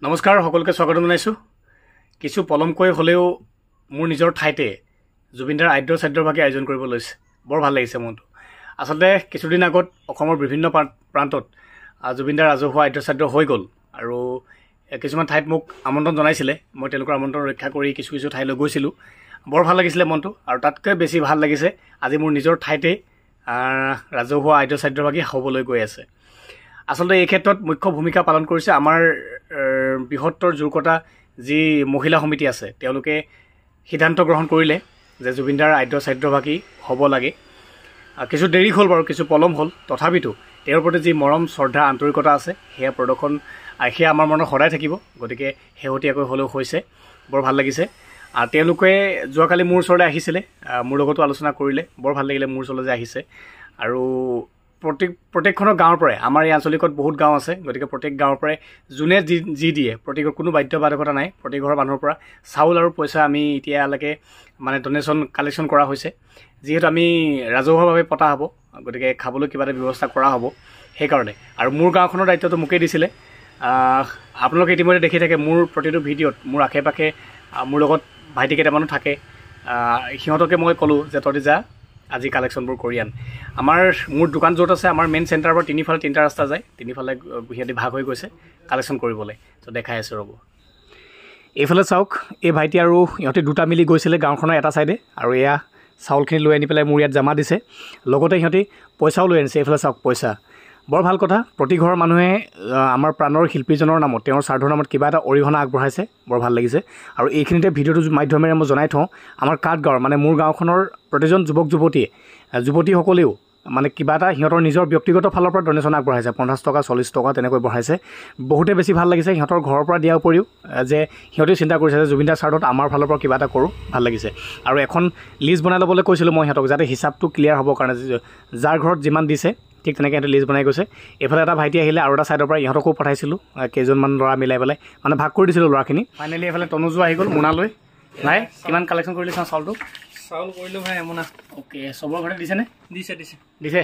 নমস্কাৰ সকলোকে স্বাগত জনাইছো। কিছু পলমকৈ হলেও মোৰ নিজৰ ঠাইতে জুবিনদাৰ আদ্য চাদ্যৰ ভাগে আয়োজন কৰিব লৈছে। বৰ ভাল লাগিছে মনটো। আসলতে কিছুদিন আগত অসমৰ বিভিন্ন প্ৰান্তত জুবিনদাৰ ৰাজহুৱা আদ্য চাদ্য হৈ গ'ল আৰু কিছুমান ঠাইত মোক আমন্ত্ৰণ জনাইছিলে। মই তেওঁলোকৰ আমন্ত্ৰণ ৰক্ষা কৰি কিছু ঠাইলৈ গৈছিলোঁ। বৰ ভাল লাগিছিলে মনটো আৰু তাতকৈ বেছি ভাল লাগিছে আজি মোৰ নিজৰ ঠাইতে ৰাজহুৱা আদ্য চাদ্যৰ ভাগে হ'বলৈ গৈ আছে। আসলতে এই ক্ষেত্ৰত মুখ্য ভূমিকা পালন কৰিছে আমাৰ বৃহত্তৰ জোৰকটা যি মহিলা সমিতি আছে। তেওঁলোকে সিদ্ধান্ত গ্ৰহণ কৰিলে যে জুবিনদাৰ আদ্য চাদ্যভাগী হ'ব লাগে। কিছু দেৰি হ'ল বাৰু, কিছু পলম হ'ল, তথাপিতো তেওঁৰ প্ৰতি যি মৰম শ্ৰদ্ধা আন্তৰিকতা আছে সেয়া প্ৰদৰ্শন সেয়া আমাৰ মনত সদায় থাকিব। গতিকে শেহতীয়াকৈ হ'লেও হৈছে, বৰ ভাল লাগিছে। তেওঁলোকে যোৱাকালি মোৰ ওচৰলৈ আহিছিলে, মোৰ লগতো আলোচনা কৰিলে। বৰ ভাল লাগিলে মোৰ ওচৰলৈ যে আহিছে। আৰু প্ৰত্যেকখনৰ গাঁৱৰ পৰাই, আমাৰ এই আঞ্চলিকত বহুত গাঁও আছে, গতিকে প্ৰত্যেক গাঁৱৰ পৰাই যোনে যি দিয়ে, প্ৰত্যেকৰ কোনো বাধ্যবাধকতা নাই। প্ৰত্যেক ঘৰৰ মানুহৰ পৰা চাউল আৰু পইচা আমি এতিয়ালৈকে ডনেশ্যন কালেকশ্যন কৰা হৈছে। যিহেতু আমি ৰাজহুৱাভাৱে পতা হ'ব, গতিকে খাবলৈ কিবা এটা ব্যৱস্থা কৰা হ'ব সেইকাৰণে। আৰু মোৰ গাঁওখনৰ দায়িত্বটো মোকেই দিছিলে। আপোনালোকে ইতিমধ্যে দেখি থাকে মোৰ প্ৰতিটো ভিডিঅ'ত মোৰ আশে পাশে মোৰ লগত ভাইটি কেইটামানো থাকে। সিহঁতকে মই ক'লোঁ যে তহঁতি যা আজি কালেকশ্যনবোৰ কৰি আন। মোৰ দোকান য'ত আছে, আমাৰ মেইন চেণ্টাৰৰ পৰা তিনিফালে 3টা ৰাস্তা যায়, তিনিফালে সিহঁতি ভাগ হৈ গৈছে কালেকশ্যন কৰিবলৈ। তো দেখাই আছোঁ ৰ'ব। এইফালে চাওক, এই ভাইটি আৰু ইহঁতে দুটা মিলি গৈছিলে গাঁওখনৰ এটা ছাইডে, আৰু এয়া চাউলখিনি লৈ আনি পেলাই মোৰ ইয়াত জমা দিছে। লগতে সিহঁতি পইচাও লৈ আনিছে। এইফালে চাওক পইচা। বৰ ভাল কথা। প্ৰতি ঘৰৰ মানুহে আমাৰ প্ৰাণৰ শিল্পীজনৰ নামত, তেওঁৰ স্বাৰ্থৰ নামত কিবা এটা অৰিহণা আগবঢ়াইছে। বৰ ভাল লাগিছে। আৰু এইখিনিতে ভিডিঅ'টোৰ মাধ্যমেৰে মই জনাই থওঁ, আমাৰ কাঠ গাঁৱৰ মোৰ গাঁওখনৰ প্ৰতিজন যুৱক যুৱতীসকলেও কিবা এটা সিহঁতৰ নিজৰ ব্যক্তিগত ফালৰ পৰা ডনেশ্যন আগবঢ়াইছে। 50 টকা 40 টকা তেনেকৈ বঢ়াইছে। বহুতে বেছি ভাল লাগিছে। সিহঁতৰ ঘৰৰ পৰা দিয়াৰ উপৰিও যে সিহঁতেও চিন্তা কৰিছে যে জুবিনদাৰ স্বাৰ্থত আমাৰ ফালৰ পৰা কিবা এটা কৰোঁ। ভাল লাগিছে। আৰু এখন লিষ্ট বনাই ল'বলৈ কৈছিলোঁ মই সিহঁতক, যাতে হিচাপটো ক্লিয়াৰ হ'বৰ কাৰণে, যাৰ ঘৰত যিমান দিছে ঠিক তেনেকৈ সিহঁতে লিষ্ট বনাই গৈছে। এইফালে এটা ভাইটি আহিলে, আৰু এটা ছাইডৰ পৰা ইহঁতকো পঠাইছিলোঁ, কেইজনমান ল'ৰা মিলাই পেলাই ভাগ কৰি দিছিলোঁ ল'ৰাখিনি। ফাইনেলি এইফালে তনুজো আহি গ'ল মোনালৈ। নাই কিমান কালেকশ্যন কৰিলে চাওঁ চাউলটো? চাউল কৰিলোঁ ভাই এমোনা। অ'কে, চবৰ ঘৰতে দিছেনে? দিছে।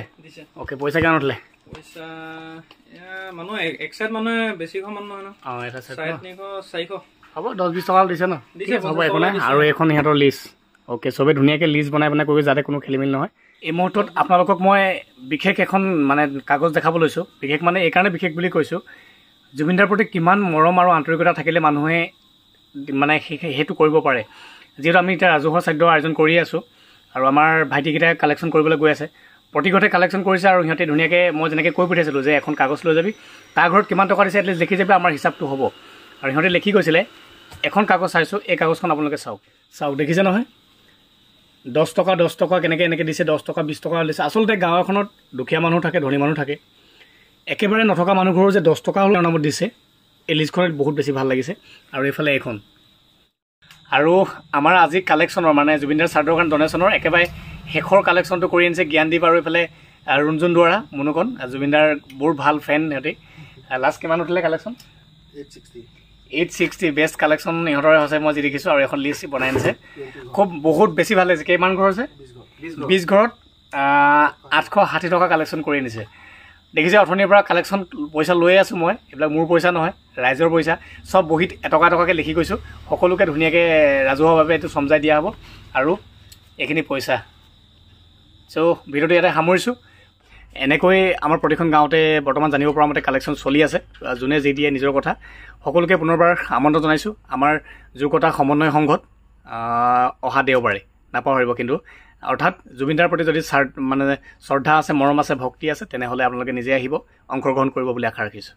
অ'কে, পইচা কিমান উঠিলে? পইচা মানুহ এক চাইড মানুহে বেছি ঘৰ মানুহ নহয় ন। অঁ, এটা চাইড 400 হ'ব, 10-20 টকা দিছে ন? দিছে, হ'ব, একো নাই। আৰু এইখন সিহঁতৰ লিষ্ট। অ'কে, চবেই ধুনীয়াকৈ লিষ্ট বনাই কৰি যাতে কোনো খেলি মেলি নহয়। এই মুহূৰ্তত আপোনালোকক মই বিশেষ এখন কাগজ দেখাব লৈছোঁ। বিশেষ এইকাৰণে বিশেষ বুলি কৈছোঁ, জুবিনদাৰ প্ৰতি কিমান মৰম আৰু আন্তৰিকতা থাকিলে মানুহে সেইটো কৰিব পাৰে। যিহেতু আমি এতিয়া ৰাজহুৱা চাদ্য আয়োজন কৰি আছোঁ, আৰু আমাৰ ভাইটিকেইটাই কালেকশ্যন কৰিবলৈ গৈ আছে। প্ৰতি ঘৰতে কালেকশ্যন কৰিছে, আৰু সিহঁতে ধুনীয়াকৈ মই যেনেকৈ কৈ পঠিয়াইছিলোঁ যে এখন কাগজ লৈ যাবি, তাৰ ঘৰত কিমান টকা দিছে এটলিষ্ট লিখি যাবি, আমাৰ হিচাপটো হ'ব। আৰু সিহঁতে লিখি গৈছিলে। এখন কাগজ চাইছোঁ, এই কাগজখন আপোনালোকে চাওক, দেখিছে নহয়? 10 টকা কেনেকৈ দিছে, 10 টকা 20 টকা দিছে। আচলতে গাঁও এখনত দুখীয়া মানুহ থাকে, ধনী মানুহ থাকে। একেবাৰে নথকা মানুহঘৰো যে 10 টকা হ'লেও নামত দিছে, এই লিষ্টখনত বহুত বেছি ভাল লাগিছে। আৰু এইফালে এইখন। আৰু আমাৰ আজি কালেকশ্যনৰ জুবিনদাৰ চাৰ্টৰ কাৰণে ডনেশ্যনৰ একেবাৰে শেষৰ কালেকশ্যনটো কৰি আনিছে জ্ঞানদীপ আৰু এইফালে ৰুণজুন দুৱাৰা, মুনুকন। জুবিনদাৰ বৰ ভাল ফেন সিহঁতি। লাষ্ট কিমান উঠিলে কালেকশ্যন? 860 বেষ্ট কালেকশ্যন ইহঁতৰে হৈছে মই যি দেখিছোঁ। আৰু এখন লিষ্ট বনাই আনিছে, বহুত বেছি ভাল লাগিছে। কেইমান ঘৰ আছে? 20 ঘৰত 860 টকা কালেকশ্যন কৰি আনিছে। দেখিছে, অথনিৰ পৰা কালেকশ্যন পইচা লৈ আছোঁ মই। এইবিলাক মোৰ পইচা নহয়, ৰাইজৰ পইচা। চব বহীত এটকা এটকাকৈ লিখি গৈছোঁ। সকলোকে ধুনীয়াকৈ ৰাজহুৱাভাৱে এইটো চমজাই দিয়া হ'ব। আৰু এইখিনি পইচা। চ' ভিডিঅ'টো ইয়াতে সামৰিছোঁ। এনেকৈ আমাৰ প্ৰতিখন গাঁৱতে বৰ্তমান জানিব পৰা মতে কালেকশ্যন চলি আছে। যোনে যি দিয়ে নিজৰ কথা। সকলোকে পুনৰবাৰ আমন্ত্ৰণ জনাইছোঁ আমাৰ জোৰকটা সমন্বয় সংঘত অহা দেওবাৰে। নাপাহৰিব কিন্তু। অৰ্থাৎ জুবিনদাৰ প্ৰতি যদি শ্ৰদ্ধা আছে, মৰম আছে, ভক্তি আছে, তেনেহ'লে আপোনালোকে নিজে আহিব, অংশগ্ৰহণ কৰিব বুলি আশা ৰাখিছোঁ।